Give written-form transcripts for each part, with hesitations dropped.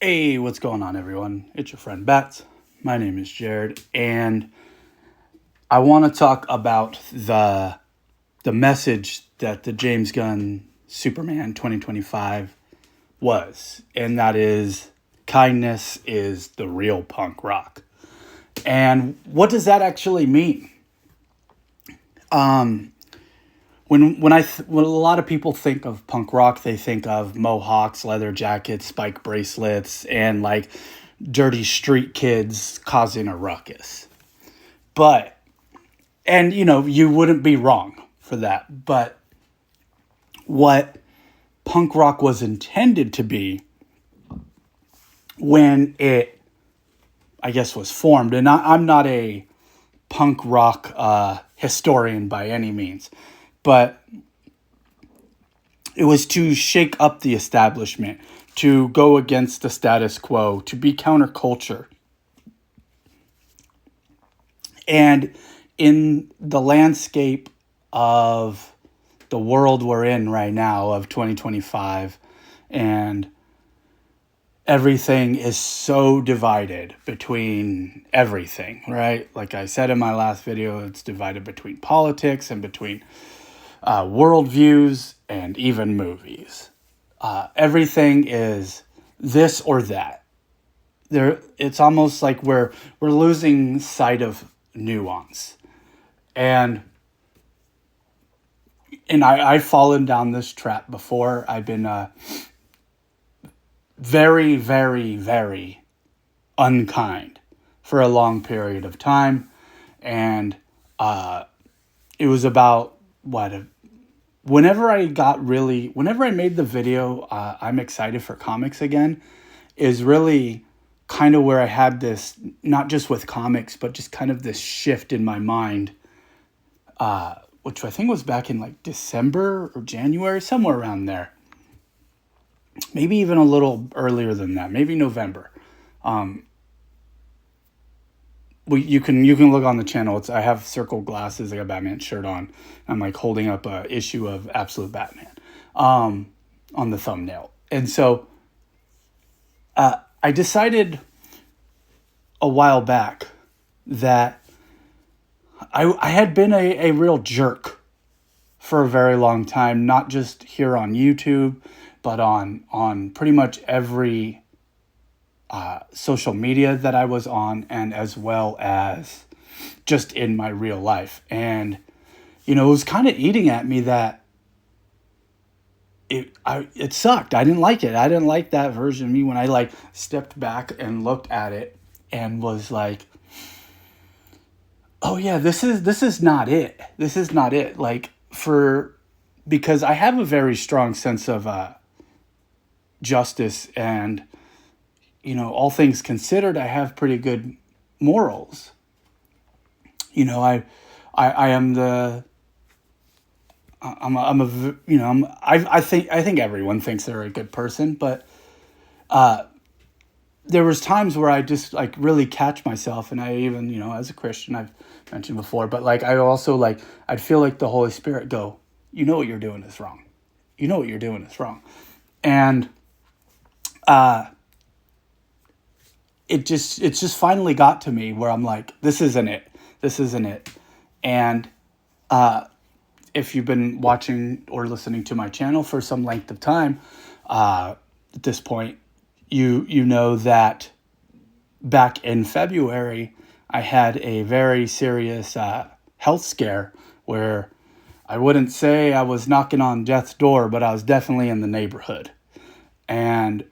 Hey, what's going on, everyone? It's your friend Bats. My name is Jared, and I want to talk about the message that the James Gunn Superman 2025 was, and that is kindness is the real punk rock. And what does that actually mean? When a lot of people think of punk rock, they think of mohawks, leather jackets, spike bracelets, and like dirty street kids causing a ruckus. But and you wouldn't be wrong for that. But what punk rock was intended to be when it, I guess, was formed, and I'm not a punk rock historian by any means, but it was to shake up the establishment, to go against the status quo, to be counterculture. And in the landscape of the world we're in right now, of 2025, and everything is so divided between everything, right? Like I said in my last video, it's divided between politics and between worldviews and even movies. Everything is this or that. It's almost like we're losing sight of nuance, and I've fallen down this trap before. I've been very, very, very unkind for a long period of time, and it was about whenever I made the video, I'm excited for comics again, is really kind of where I had this, not just with comics, but just kind of this shift in my mind, which I think was back in like December or January, somewhere around there. Maybe even a little earlier than that, maybe November. You can look on the channel. I have circle glasses. I got a Batman shirt on. I'm like holding up a issue of Absolute Batman on the thumbnail. And so I decided a while back that I had been a real jerk for a very long time, not just here on YouTube, but on pretty much every social media that I was on, and as well as just in my real life. And it was kind of eating at me that it sucked. I didn't like it. I didn't like that version of me when I like stepped back and looked at it and was like, oh yeah, this is not it. This is not it. Because I have a very strong sense of justice, and all things considered, I have pretty good morals. I am the I'm a I think everyone thinks they're a good person, but there was times where I just like really catch myself, and I even as a Christian, I've mentioned before, but like I also I'd feel like the Holy Spirit go, what you're doing is wrong. What you're doing is wrong, and it just finally got to me where I'm like, this isn't it. And if you've been watching or listening to my channel for some length of time, at this point, you know that back in February, I had a very serious health scare where I wouldn't say I was knocking on death's door, but I was definitely in the neighborhood. And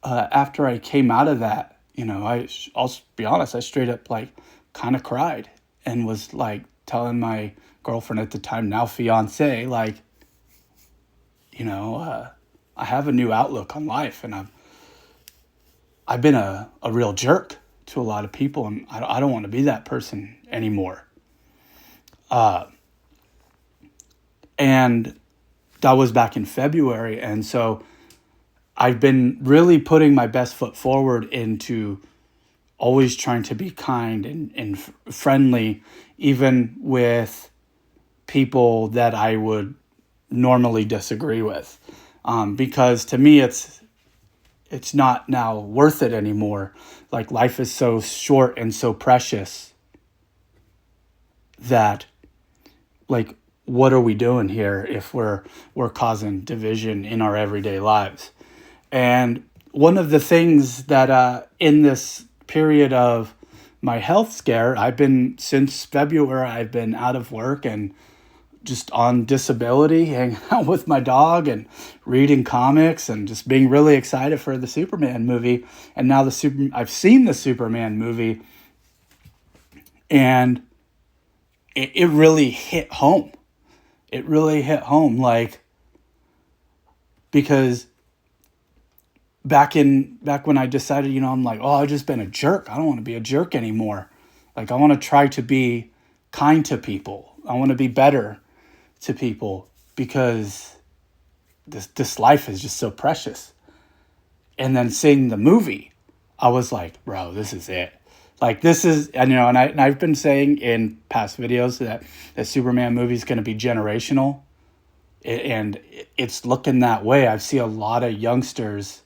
after I came out of that, I'll be honest, I straight up kind of cried and was telling my girlfriend at the time, now fiance, I have a new outlook on life, and I've been a real jerk to a lot of people, and I don't want to be that person anymore. And that was back in February, and so I've been really putting my best foot forward into always trying to be kind and friendly, even with people that I would normally disagree with. Because to me, it's not now worth it anymore. Like life is so short and so precious that like what are we doing here if we're causing division in our everyday lives? And one of the things that in this period of my health scare, I've been since February, I've been out of work and just on disability, hanging out with my dog and reading comics and just being really excited for the Superman movie. And now I've seen the Superman movie, and it really hit home. It really hit home, like, because back when I decided, I'm like, oh, I've just been a jerk. I don't want to be a jerk anymore. Like, I want to try to be kind to people. I want to be better to people because this life is just so precious. And then seeing the movie, I was like, bro, this is it. Like, this is, and I've been saying in past videos that the Superman movie is going to be generational, and it's looking that way. I see a lot of youngsters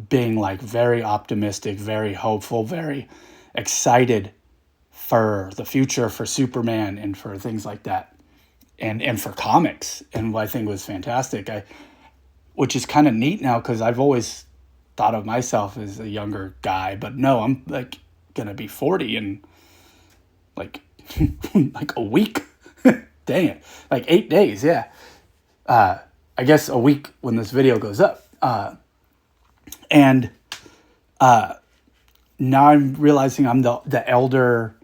being like very optimistic, very hopeful, very excited for the future, for Superman and for things like that, and for comics. And what I think was fantastic, which is kind of neat now, because I've always thought of myself as a younger guy, but no, I'm like gonna be 40 in like like a week. Dang it, like 8 days. Yeah, I guess a week when this video goes up. And now I'm realizing I'm the elder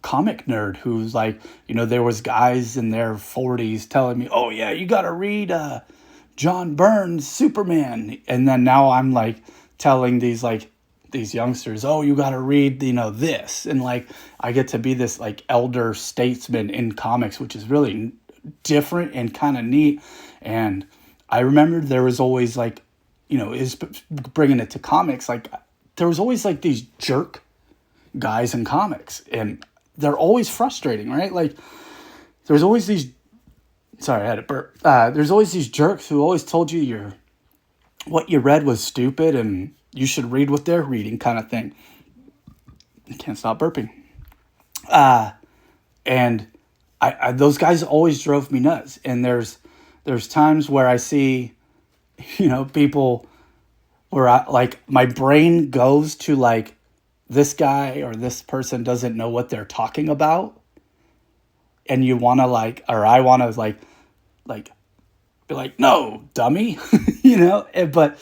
comic nerd who's like, there was guys in their 40s telling me, oh yeah, you got to read John Byrne's Superman. And then now I'm like telling these youngsters, oh, you got to read, this. And like, I get to be this like elder statesman in comics, which is really different and kind of neat. And I remember there was always like, is bringing it to comics. Like, there was always like these jerk guys in comics, and they're always frustrating, right? Like, there's always these. Sorry, I had a burp. There's always these jerks who always told you what you read was stupid and you should read what they're reading, kind of thing. I can't stop burping. And I those guys always drove me nuts. And there's times where I see, people where my brain goes to like, this guy or this person doesn't know what they're talking about. And you want to I want to be like, no, dummy, but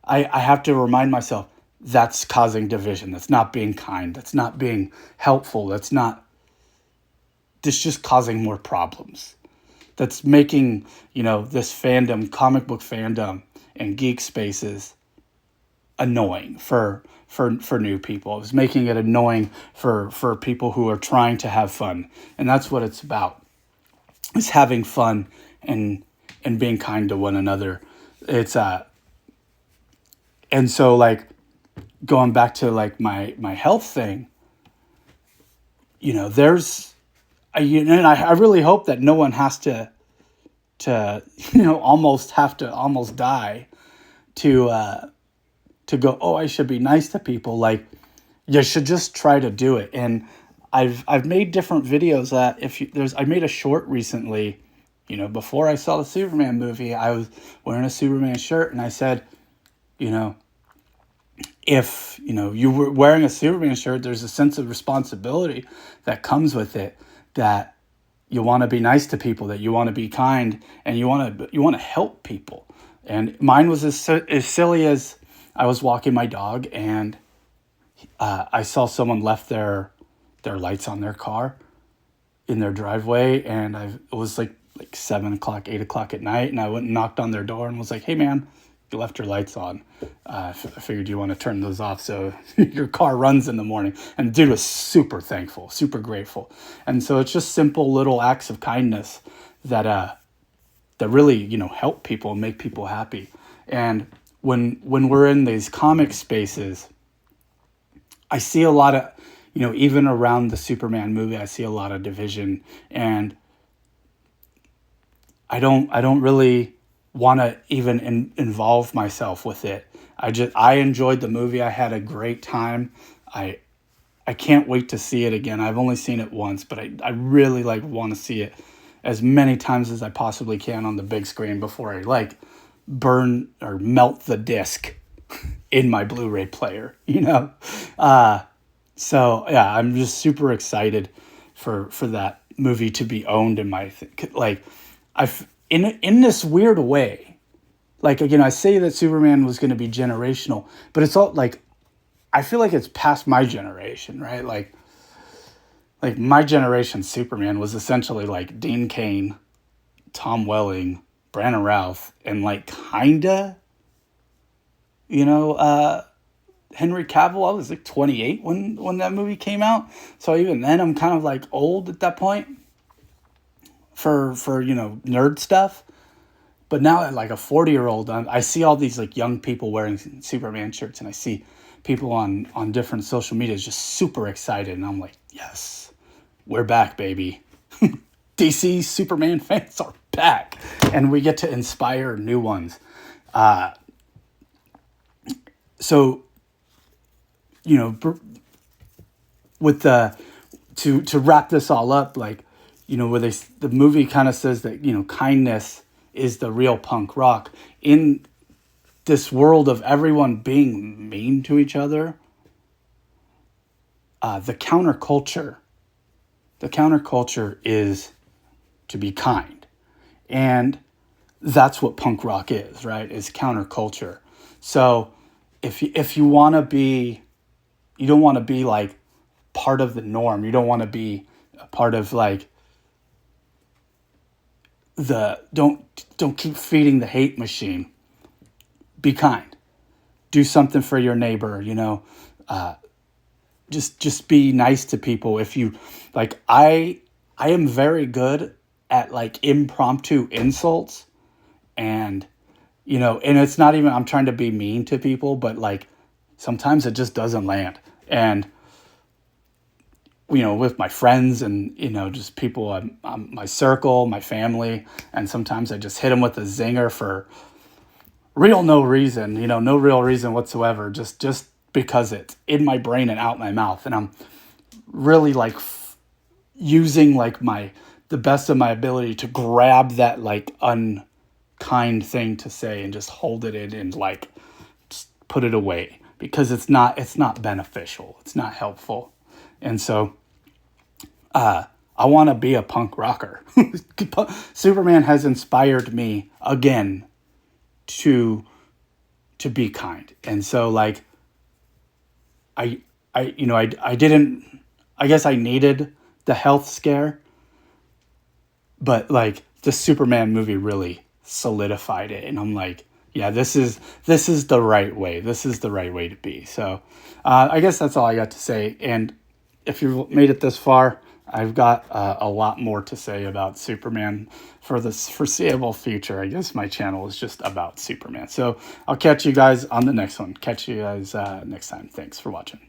I have to remind myself that's causing division. That's not being kind. That's not being helpful. That's just causing more problems. That's making, this fandom, comic book fandom and geek spaces annoying for new people. It's making it annoying for people who are trying to have fun. And that's what it's about. It's having fun and being kind to one another. It's and so like going back to like my health thing, there's and I really hope that no one has to almost die to go, oh, I should be nice to people. Like, you should just try to do it. And I've made different videos that I made a short recently, before I saw the Superman movie. I was wearing a Superman shirt, and I said, if you were wearing a Superman shirt, there's a sense of responsibility that comes with it, that you want to be nice to people, that you want to be kind, and you want to help people. And mine was as silly as I was walking my dog, and I saw someone left their lights on their car in their driveway, and it was like 7 o'clock, 8 o'clock at night, and I went and knocked on their door and was like, hey man, you left your lights on. I figured you want to turn those off so your car runs in the morning. And the dude was super thankful, super grateful. And so it's just simple little acts of kindness that really, help people and make people happy. And when we're in these comic spaces, I see a lot of, even around the Superman movie, I see a lot of division, and I don't really want to even involve myself with it. I enjoyed the movie. I had a great time. I can't wait to see it again. I've only seen it once, but I really like want to see it as many times as I possibly can on the big screen before I like burn or melt the disc in my Blu-ray player, you know? So yeah, I'm just super excited for that movie to be owned in my, like, in this weird way, like, again, I say that Superman was going to be generational, but it's all like, I feel like it's past my generation, right? Like my generation Superman was essentially like Dean Cain, Tom Welling, Brandon Routh, and like kinda, Henry Cavill. I was like 28 when that movie came out. So even then I'm kind of like old at that point for nerd stuff. But now at like a 40-year-old, I see all these like young people wearing Superman shirts, and I see people on different social medias just super excited, and I'm like, yes, we're back, baby. DC Superman fans are back, and we get to inspire new ones. So, with to wrap this all up, like, where the movie kind of says that, kindness is the real punk rock in this world of everyone being mean to each other. The counterculture is to be kind, and that's what punk rock is, right? Is counterculture. So if you want to be, you don't want to be like part of the norm. You don't want to be a part of like don't keep feeding the hate machine. Be kind. Do something for your neighbor, just be nice to people. If you like, I am very good at like impromptu insults, and and it's not even I'm trying to be mean to people, but like sometimes it just doesn't land. And with my friends and just people on my circle, my family, and sometimes I just hit them with a zinger for no reason, no real reason whatsoever, just because it's in my brain and out my mouth, and I'm really like using like the best of my ability to grab that like unkind thing to say and just hold it in and like just put it away, because it's not beneficial, it's not helpful. And so I want to be a punk rocker. Superman has inspired me again to be kind. And so like I didn't, I guess I needed the health scare, but like the Superman movie really solidified it, and I'm like, yeah, this is the right way. This is the right way to be. So I guess that's all I got to say. And if you've made it this far, I've got a lot more to say about Superman for the foreseeable future. I guess my channel is just about Superman. So I'll catch you guys on the next one. Catch you guys next time. Thanks for watching.